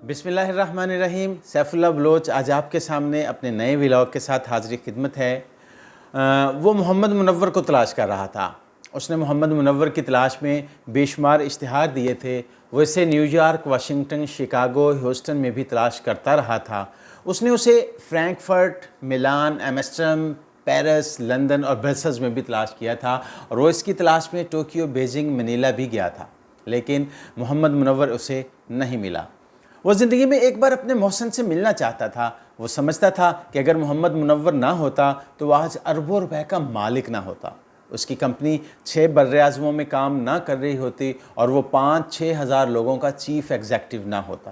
بسم اللہ الرحمن الرحیم۔ سیف اللہ بلوچ آج آپ کے سامنے اپنے نئے ولاگ کے ساتھ حاضری خدمت ہے۔ وہ محمد منور کو تلاش کر رہا تھا۔ اس نے محمد منور کی تلاش میں بے شمار اشتہار دیے تھے۔ وہ اسے new York, Washington, Chicago, Houston میں بھی تلاش کرتا رہا تھا۔ اس نے اسے فرینکفرٹ، میلان، ایمسٹرڈم، پیرس، لندن اور برسلز میں بھی تلاش کیا تھا، اور وہ اس کی تلاش میں ٹوکیو، بیجنگ، منیلا بھی گیا تھا، لیکن محمد منور اسے نہیں ملا۔ وہ زندگی میں ایک بار اپنے محسن سے ملنا چاہتا تھا۔ وہ سمجھتا تھا کہ اگر محمد منور نہ ہوتا تو وہ آج اربوں روپے کا مالک نہ ہوتا، اس کی کمپنی 6 براعظموں میں کام نہ کر رہی ہوتی، اور وہ 5-6 ہزار لوگوں کا چیف ایگزیکٹو نہ ہوتا۔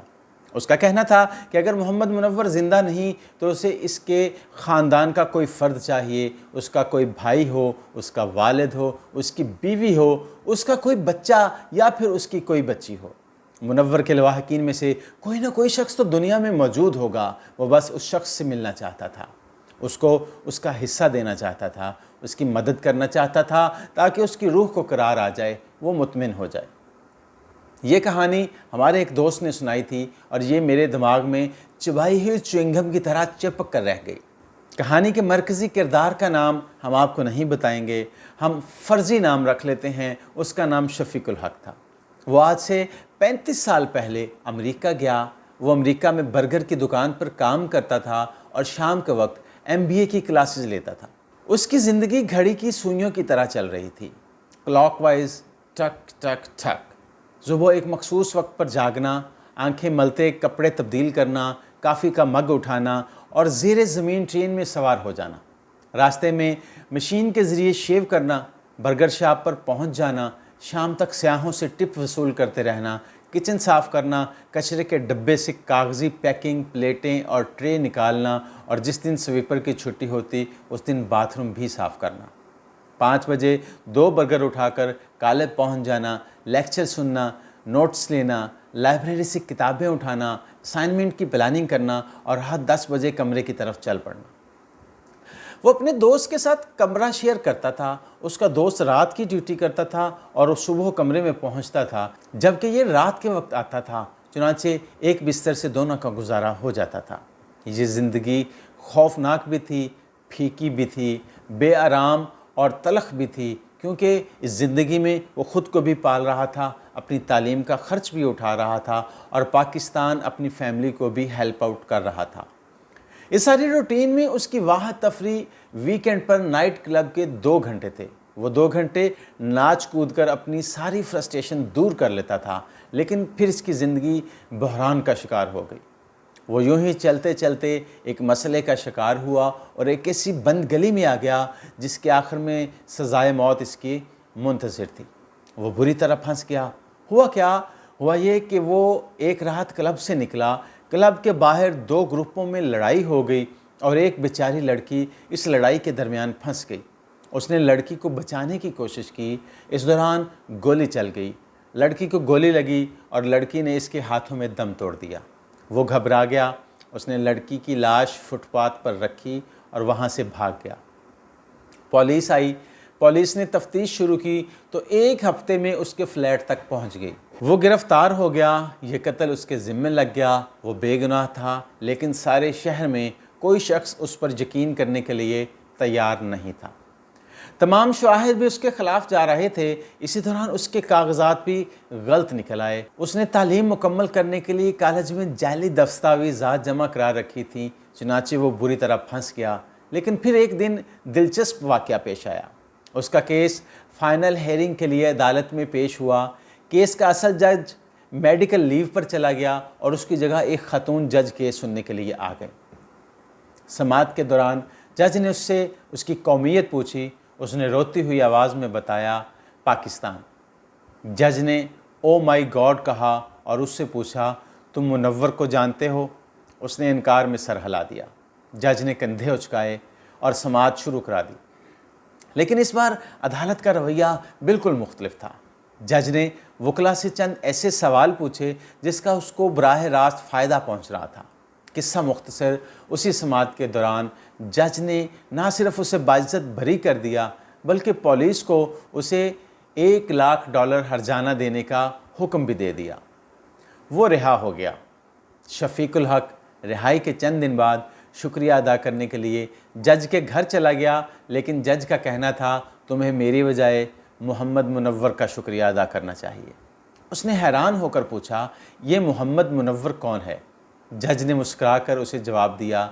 اس کا کہنا تھا کہ اگر محمد منور زندہ نہیں تو اسے اس کے خاندان کا کوئی فرد چاہیے، اس کا کوئی بھائی ہو، اس کا والد ہو، اس کی بیوی ہو، اس کا کوئی بچہ یا پھر اس کی کوئی بچی ہو۔ منور کے لواحقین میں سے کوئی نہ کوئی شخص تو دنیا میں موجود ہوگا۔ وہ بس اس شخص سے ملنا چاہتا تھا، اس کو اس کا حصہ دینا چاہتا تھا، اس کی مدد کرنا چاہتا تھا تاکہ اس کی روح کو قرار آ جائے، وہ مطمئن ہو جائے۔ یہ کہانی ہمارے ایک دوست نے سنائی تھی، اور یہ میرے دماغ میں چبائی ہوئی چوئنگم کی طرح چپک کر رہ گئی۔ کہانی کے مرکزی کردار کا نام ہم آپ کو نہیں بتائیں گے، ہم فرضی نام رکھ لیتے ہیں۔ اس کا نام شفیق الحق تھا۔ وہ آج سے 35 سال پہلے امریکہ گیا۔ وہ امریکہ میں برگر کی دکان پر کام کرتا تھا اور شام کے وقت MBA کی کلاسز لیتا تھا۔ اس کی زندگی گھڑی کی سوئیوں کی طرح چل رہی تھی، کلاک وائز، ٹک ٹک ٹک۔ صبح ایک مخصوص وقت پر جاگنا، آنکھیں ملتے کپڑے تبدیل کرنا، کافی کا مگ اٹھانا اور زیر زمین ٹرین میں سوار ہو جانا، راستے میں مشین کے ذریعے شیو کرنا، برگر شاپ پر پہنچ جانا، شام تک سیاحوں سے ٹپ وصول کرتے رہنا، کچن صاف کرنا، کچرے کے ڈبے سے کاغذی پیکنگ، پلیٹیں اور ٹرے نکالنا، اور جس دن سویپر کی چھٹی ہوتی اس دن باتھ روم بھی صاف کرنا۔ 5 بجے 2 برگر اٹھا کر کالج پہنچ جانا، لیکچر سننا، نوٹس لینا، لائبریری سے کتابیں اٹھانا، اسائنمنٹ کی پلاننگ کرنا، اور رات 10 بجے کمرے کی طرف چل پڑنا۔ وہ اپنے دوست کے ساتھ کمرہ شیئر کرتا تھا۔ اس کا دوست رات کی ڈیوٹی کرتا تھا اور وہ صبح کمرے میں پہنچتا تھا، جبکہ یہ رات کے وقت آتا تھا۔ چنانچہ ایک بستر سے دونوں کا گزارا ہو جاتا تھا۔ یہ زندگی خوفناک بھی تھی، پھیکی بھی تھی، بے آرام اور تلخ بھی تھی، کیونکہ اس زندگی میں وہ خود کو بھی پال رہا تھا، اپنی تعلیم کا خرچ بھی اٹھا رہا تھا، اور پاکستان اپنی فیملی کو بھی ہیلپ آؤٹ کر رہا تھا۔ اس ساری روٹین میں اس کی واحد تفریح ویکینڈ پر نائٹ کلب کے 2 گھنٹے تھے۔ وہ 2 گھنٹے ناچ کود کر اپنی ساری فرسٹریشن دور کر لیتا تھا، لیکن پھر اس کی زندگی بحران کا شکار ہو گئی۔ وہ یوں ہی چلتے چلتے ایک مسئلے کا شکار ہوا اور ایک ایسی بند گلی میں آ گیا جس کے آخر میں سزائے موت اس کی منتظر تھی۔ وہ بری طرح پھنس گیا۔ ہوا کیا؟ ہوا یہ کہ وہ ایک رات کلب سے نکلا۔ کلب کے باہر 2 گروپوں میں لڑائی ہو گئی، اور ایک بیچاری لڑکی اس لڑائی کے درمیان پھنس گئی۔ اس نے لڑکی کو بچانے کی کوشش کی۔ اس دوران گولی چل گئی۔ لڑکی کو گولی لگی اور لڑکی نے اس کے ہاتھوں میں دم توڑ دیا۔ وہ گھبرا گیا۔ اس نے لڑکی کی لاش فٹ پاتھ پر رکھی اور وہاں سے بھاگ گیا۔ پولیس آئی۔ پولیس نے تفتیش شروع کی تو 1 ہفتے میں اس کے فلیٹ تک پہنچ گئی۔ وہ گرفتار ہو گیا۔ یہ قتل اس کے ذمے لگ گیا۔ وہ بے گناہ تھا، لیکن سارے شہر میں کوئی شخص اس پر یقین کرنے کے لیے تیار نہیں تھا۔ تمام شواہد بھی اس کے خلاف جا رہے تھے۔ اسی دوران اس کے کاغذات بھی غلط نکل آئے۔ اس نے تعلیم مکمل کرنے کے لیے کالج میں جعلی دستاویزات جمع کرا رکھی تھیں، چنانچہ وہ بری طرح پھنس گیا۔ لیکن پھر ایک دن دلچسپ واقعہ پیش آیا۔ اس کا کیس فائنل ہیئرنگ کے لیے عدالت میں پیش ہوا۔ کیس کا اصل جج میڈیکل لیو پر چلا گیا اور اس کی جگہ ایک خاتون جج کیس سننے کے لیے آ گئے۔ سماعت کے دوران جج نے اس سے اس کی قومیت پوچھی۔ اس نے روتی ہوئی آواز میں بتایا، پاکستان۔ جج نے او مائی گاڈ کہا اور اس سے پوچھا، تم منور کو جانتے ہو؟ اس نے انکار میں سر ہلا دیا۔ جج نے کندھے اچکائے اور سماعت شروع کرا دی، لیکن اس بار عدالت کا رویہ بالکل مختلف تھا۔ جج نے وکلا سے چند ایسے سوال پوچھے جس کا اس کو براہ راست فائدہ پہنچ رہا تھا۔ قصہ مختصر، اسی سماعت کے دوران جج نے نہ صرف اسے باعزت بری کر دیا بلکہ پولیس کو اسے $1,00,000 ہرجانہ دینے کا حکم بھی دے دیا۔ وہ رہا ہو گیا۔ شفیق الحق رہائی کے چند دن بعد شکریہ ادا کرنے کے لیے جج کے گھر چلا گیا، لیکن جج کا کہنا تھا تمہیں میری بجائے محمد منور کا شکریہ ادا کرنا چاہیے۔ اس نے حیران ہو کر پوچھا یہ محمد منور کون ہے؟ جج نے مسکرا کر اسے جواب دیا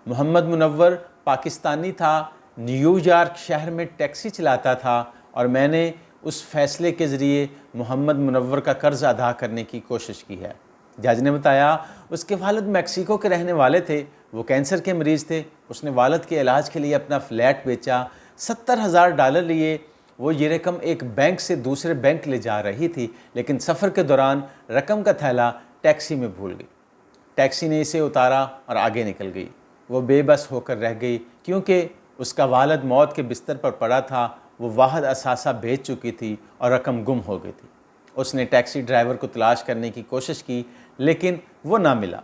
محمد منور پاکستانی تھا، نیو یارک شہر میں ٹیکسی چلاتا تھا اور میں نے اس فیصلے کے ذریعے محمد منور کا قرض ادا کرنے کی کوشش کی ہے۔ جج نے بتایا اس کے والد میکسیکو کے رہنے والے تھے، وہ کینسر کے مریض تھے۔ اس نے والد کے علاج کے لیے اپنا فلیٹ بیچا، $70,000 لیے۔ وہ یہ رقم ایک بینک سے دوسرے بینک لے جا رہی تھی، لیکن سفر کے دوران رقم کا تھیلا ٹیکسی میں بھول گئی۔ ٹیکسی نے اسے اتارا اور آگے نکل گئی۔ وہ بے بس ہو کر رہ گئی کیونکہ اس کا والد موت کے بستر پر پڑا تھا۔ وہ واحد اثاثہ بیچ چکی تھی اور رقم گم ہو گئی تھی۔ اس نے ٹیکسی ڈرائیور کو تلاش کرنے کی کوشش کی، لیکن وہ نہ ملا۔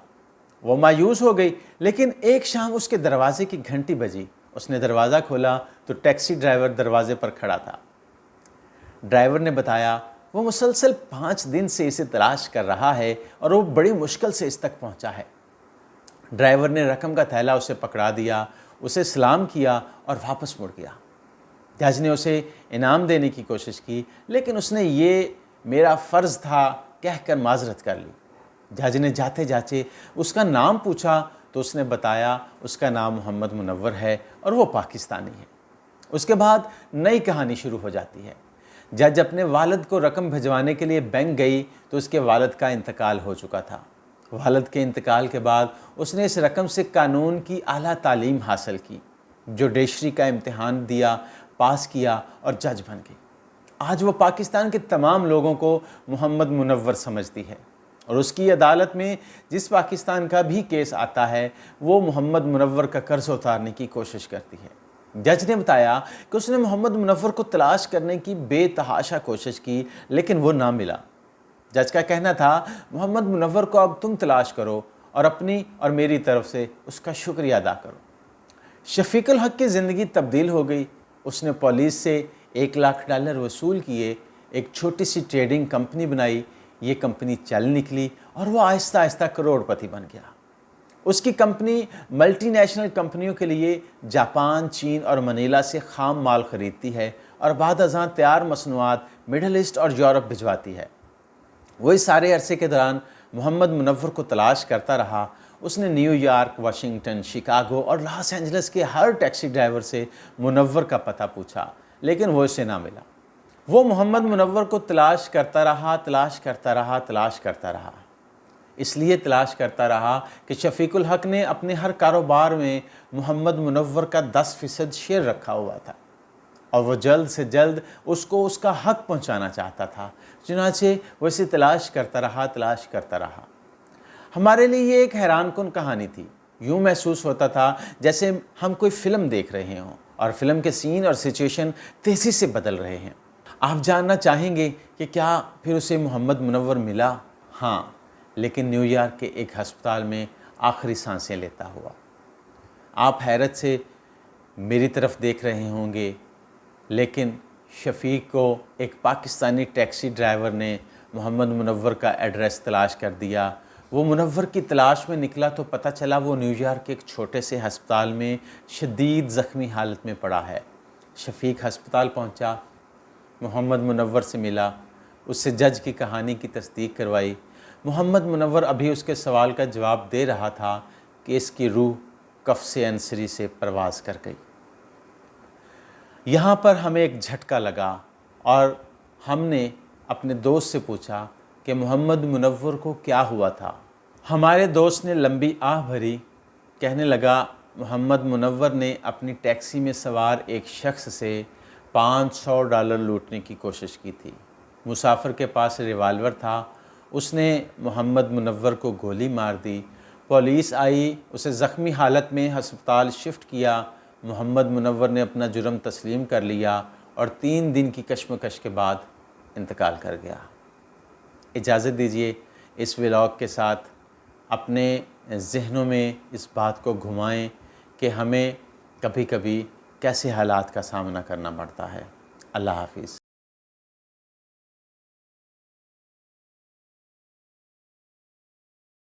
وہ مایوس ہو گئی، لیکن ایک شام اس کے دروازے کی گھنٹی بجی۔ اس نے دروازہ کھولا تو ٹیکسی ڈرائیور دروازے پر کھڑا تھا۔ ڈرائیور نے بتایا وہ مسلسل 5 دن سے اسے تلاش کر رہا ہے اور وہ بڑی مشکل سے اس تک پہنچا ہے۔ ڈرائیور نے رقم کا تھیلا اسے پکڑا دیا، اسے سلام کیا اور واپس مڑ گیا۔ جج نے اسے انعام دینے کی کوشش کی، لیکن اس نے یہ میرا فرض تھا کہہ کر معذرت کر لی۔ جج نے جاتے جاتے اس کا نام پوچھا تو اس نے بتایا اس کا نام محمد منور ہے اور وہ پاکستانی ہے۔ اس کے بعد نئی کہانی شروع ہو جاتی ہے۔ جج اپنے والد کو رقم بھجوانے کے لیے بینک گئی تو اس کے والد کا انتقال ہو چکا تھا۔ والد کے انتقال کے بعد اس نے اس رقم سے قانون کی اعلیٰ تعلیم حاصل کی، جوڈیشری کا امتحان دیا، پاس کیا اور جج بن گئی۔ آج وہ پاکستان کے تمام لوگوں کو محمد منور سمجھتی ہے اور اس کی عدالت میں جس پاکستان کا بھی کیس آتا ہے وہ محمد منور کا قرض اتارنے کی کوشش کرتی ہے۔ جج نے بتایا کہ اس نے محمد منور کو تلاش کرنے کی بے تحاشا کوشش کی، لیکن وہ نہ ملا۔ جج کا کہنا تھا محمد منور کو اب تم تلاش کرو اور اپنی اور میری طرف سے اس کا شکریہ ادا کرو۔ شفیق الحق کی زندگی تبدیل ہو گئی۔ اس نے پولیس سے $1,00,000 وصول کیے، ایک چھوٹی سی ٹریڈنگ کمپنی بنائی، یہ کمپنی چل نکلی اور وہ آہستہ آہستہ کروڑ پتی بن گیا۔ اس کی کمپنی ملٹی نیشنل کمپنیوں کے لیے جاپان، چین اور منیلا سے خام مال خریدتی ہے اور بعد ازاں تیار مصنوعات مڈل ایسٹ اور یورپ بھجواتی ہے۔ وہ اس سارے عرصے کے دوران محمد منور کو تلاش کرتا رہا۔ اس نے نیو یارک، واشنگٹن، شکاگو اور لاس اینجلس کے ہر ٹیکسی ڈرائیور سے منور کا پتہ پوچھا، لیکن وہ اسے نہ ملا۔ وہ محمد منور کو تلاش کرتا رہا، تلاش کرتا رہا، تلاش کرتا رہا۔ اس لیے تلاش کرتا رہا کہ شفیق الحق نے اپنے ہر کاروبار میں محمد منور کا 10% شیئر رکھا ہوا تھا اور وہ جلد سے جلد اس کو اس کا حق پہنچانا چاہتا تھا۔ چنانچہ وہ اسے تلاش کرتا رہا، تلاش کرتا رہا۔ ہمارے لیے یہ ایک حیران کن کہانی تھی۔ یوں محسوس ہوتا تھا جیسے ہم کوئی فلم دیکھ رہے ہوں اور فلم کے سین اور سچویشن تیزی سے بدل رہے ہیں۔ آپ جاننا چاہیں گے کہ کیا پھر اسے محمد منور ملا؟ ہاں، لیکن نیو یارک کے ایک ہسپتال میں آخری سانسیں لیتا ہوا۔ آپ حیرت سے میری طرف دیکھ رہے ہوں گے، لیکن شفیق کو ایک پاکستانی ٹیکسی ڈرائیور نے محمد منور کا ایڈریس تلاش کر دیا۔ وہ منور کی تلاش میں نکلا تو پتہ چلا وہ نیو یارک کے ایک چھوٹے سے ہسپتال میں شدید زخمی حالت میں پڑا ہے۔ شفیق ہسپتال پہنچا، محمد منور سے ملا، اس سے جج کی کہانی کی تصدیق کروائی۔ محمد منور ابھی اس کے سوال کا جواب دے رہا تھا کہ اس کی روح قفس انصری سے پرواز کر گئی۔ یہاں پر ہمیں ایک جھٹکا لگا اور ہم نے اپنے دوست سے پوچھا کہ محمد منور کو کیا ہوا تھا۔ ہمارے دوست نے لمبی آہ بھری، کہنے لگا محمد منور نے اپنی ٹیکسی میں سوار ایک شخص سے $500 لوٹنے کی کوشش کی تھی۔ مسافر کے پاس ریوالور تھا، اس نے محمد منور کو گولی مار دی۔ پولیس آئی، اسے زخمی حالت میں ہسپتال شفٹ کیا۔ محمد منور نے اپنا جرم تسلیم کر لیا اور 3 دن کی کشمکش کے بعد انتقال کر گیا۔ اجازت دیجیے اس ولاگ کے ساتھ اپنے ذہنوں میں اس بات کو گھمائیں کہ ہمیں کبھی کبھی کیسے حالات کا سامنا کرنا پڑتا ہے۔ اللہ حافظ۔